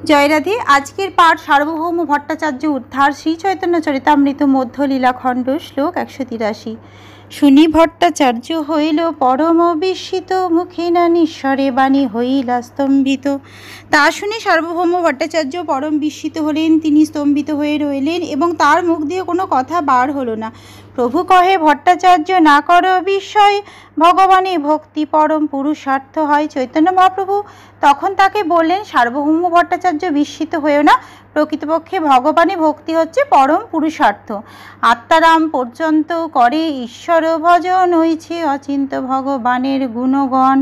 জয় রাধে। আজকের পাঠ সার্বভৌম ভট্টাচার্য উদ্ধার শ্রী চৈতন্য চরিতামৃত মধ্যলীলা খণ্ড শ্লোক 183। শুনি ভট্টাচার্য হইল পরম বিস্মিত, মুখে না নিঃস্বরে বাণী হইলা স্তম্ভিত। তা শুনে সার্বভৌম ভট্টাচার্য পরম বিস্মিত হলেন। তিনি স্তম্ভিত হয়ে রইলেন এবং তার মুখ দিয়ে কোনো কথা বার হলো না। প্রভু কহে, ভট্টাচার্য না কর বিস্ময়, ভগবানে ভক্তি পরম পুরুষার্থ হয়। চৈতন্য মহাপ্রভু তখন তাকে বললেন, সার্বভৌম ভট্টাচার্য বিস্মিত হয়েও না, প্রকৃতপক্ষে ভগবানে ভক্তি হচ্ছে পরম পুরুষার্থ। আত্মারাম পর্যন্ত করে ঈশ্বর ভজন, হইছে অচিন্ত ভগবানের গুণগণ।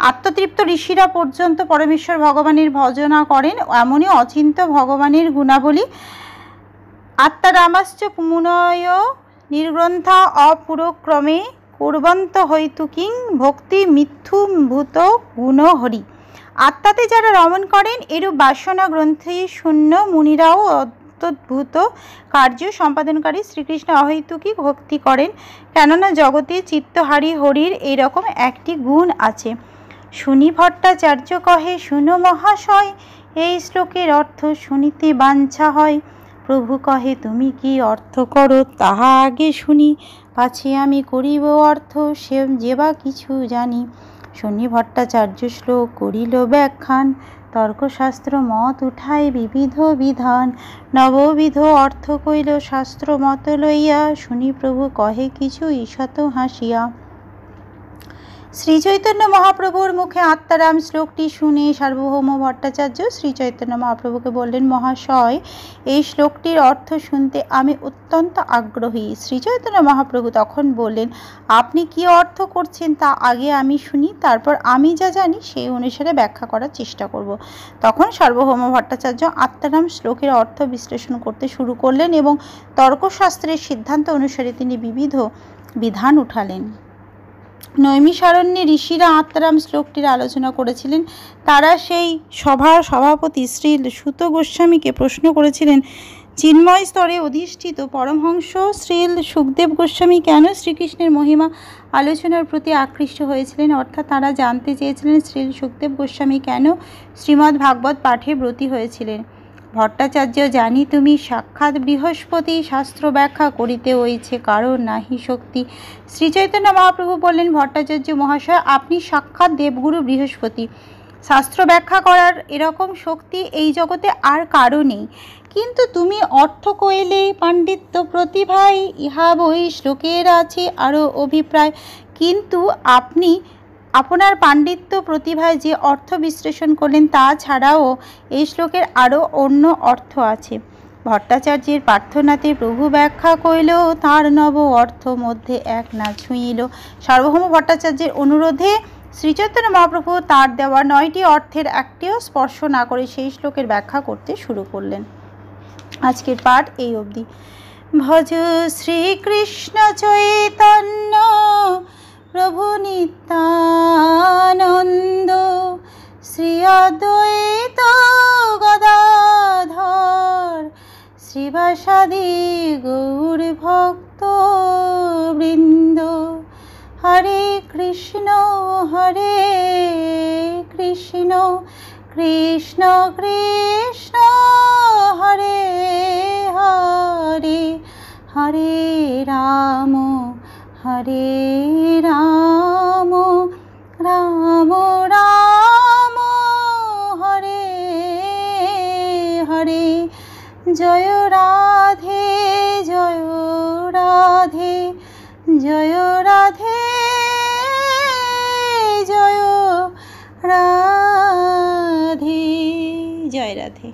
আত্মতৃপ্ত ঋষিরা পর্যন্ত পরমেশ্বর ভগবানের ভজনা করেন, এমনই অচিন্ত ভগবানের গুণাবলী। আত্মারামাশ্চ মুনয় নির্গ্রন্থা অপুরক্রমে কুর্বন্ত হইতু কিং ভক্তি মিথ্যুভূত গুণ হরি। আত্মাতে যারা রমণ করেন, এরূপ বাসনা গ্রন্থি শূন্য মুনিরাও অত্যদ্ভুত কার্য সম্পাদনকারী শ্রীকৃষ্ণ অহৈতুকী ভক্তি করেন, কেননা জগতে চিত্তহারী হরির এইরকম একটি গুণ আছে। শুনি ভট্টাচার্য কহে, শুনো মহাশয়, এই শ্লোকের অর্থ শুনিতে বাঞ্ছা হয়। প্রভু কহে, তুমি কি অর্থ করো তাহা আগে শুনি, পাছে আমি করিব অর্থ সে যে বা কিছু জানি। শুনি ভট্টাচার্য শ্লোক করিল ব্যাখ্যান, তর্কশাস্ত্র মত উঠায় বিবিধ বিধান, নববিধ অর্থ কইল শাস্ত্র মত লইয়া, শুনি প্রভু কহে কিছু ঈষৎ হাসিয়া। শ্রীচৈতন্য মহাপ্রভুর মুখে আত্মারাম শ্লোকটি শুনে সার্বভৌম ভট্টাচার্য শ্রীচৈতন্য মহাপ্রভুকে বললেন, মহাশয়, এই শ্লোকটির অর্থ শুনতে আমি অত্যন্ত আগ্রহী। শ্রীচৈতন্য মহাপ্রভু তখন বললেন, আপনি কি অর্থ করছেন তা আগে আমি শুনি, তারপর আমি যা জানি সেই অনুসারে ব্যাখ্যা করার চেষ্টা করব। তখন সার্বভৌম ভট্টাচার্য আত্মারাম শ্লোকের অর্থ বিশ্লেষণ করতে শুরু করলেন এবং তর্কশাস্ত্রের সিদ্ধান্ত অনুসারে তিনি বিবিধ বিধান উঠালেন। নৈমিষারণ্যে ঋষিরা আত্মারাম শ্লোকটির আলোচনা করেছিলেন। তারা সেই সভার সভাপতি শ্রী সুত গোস্বামীকে প্রশ্ন করেছিলেন, চিন্ময় স্তরে অধিষ্ঠিত পরমহংস শ্রী সুখদেব গোস্বামী কেন শ্রীকৃষ্ণের মহিমা আলোচনার প্রতি আকৃষ্ট হয়েছিলেন। অর্থাৎ তারা জানতে চেয়েছিলেন শ্রী সুখদেব গোস্বামী কেন শ্রীমদ্ ভাগবত পাঠে ব্রতী হয়েছিলেন। ভট্টাচার্য, জানি তুমি সাক্ষাৎ বৃহস্পতি, শাস্ত্র ব্যাখ্যা করিতে হইছে কারণ নাহি শক্তি। শ্রীচৈতন্য মহাপ্রভু বললেন, ভট্টাচার্য মহাশয়, আপনি সাক্ষাৎ দেবগুরু বৃহস্পতি, শাস্ত্র ব্যাখ্যা করার এরকম শক্তি এই জগতে আর কারো নেই। কিন্তু তুমি অর্থ কইলে পাণ্ডিত্য প্রতিভায়, ইহা বই শ্লোকের আছে আরও অভিপ্রায়। কিন্তু আপনি আপনার পাণ্ডিত্য প্রতিভায় যে অর্থ বিশ্লেষণ করলেন তা ছাড়াও এই শ্লোকের আরও অন্য অর্থ আছে। ভট্টাচার্যের প্রার্থনাতে প্রভু ব্যাখ্যা কইল, তার নব অর্থ মধ্যে এক না ছুঁইল। সার্বভৌম ভট্টাচার্যের অনুরোধে শ্রীচৈতন্য মহাপ্রভু তার দেওয়া 9টি অর্থের একটিও স্পর্শ না করে সেই শ্লোকের ব্যাখ্যা করতে শুরু করলেন। আজকের পাঠ এই অবধি। ভজ শ্রীকৃষ্ণ চৈতন্য প্রভু নিত্যানন্দ, শ্রী অদ্বৈত গদাধর, শ্রীবাসাদি গৌর ভক্ত বৃন্দ। হরে কৃষ্ণ কৃষ্ণ কৃষ্ণ হরে হরে, হরে রাম রাম রাম হরে হরে। জয় রাধে জয় রাধে জয় রাধে জয় রাধে। জয় রাধে।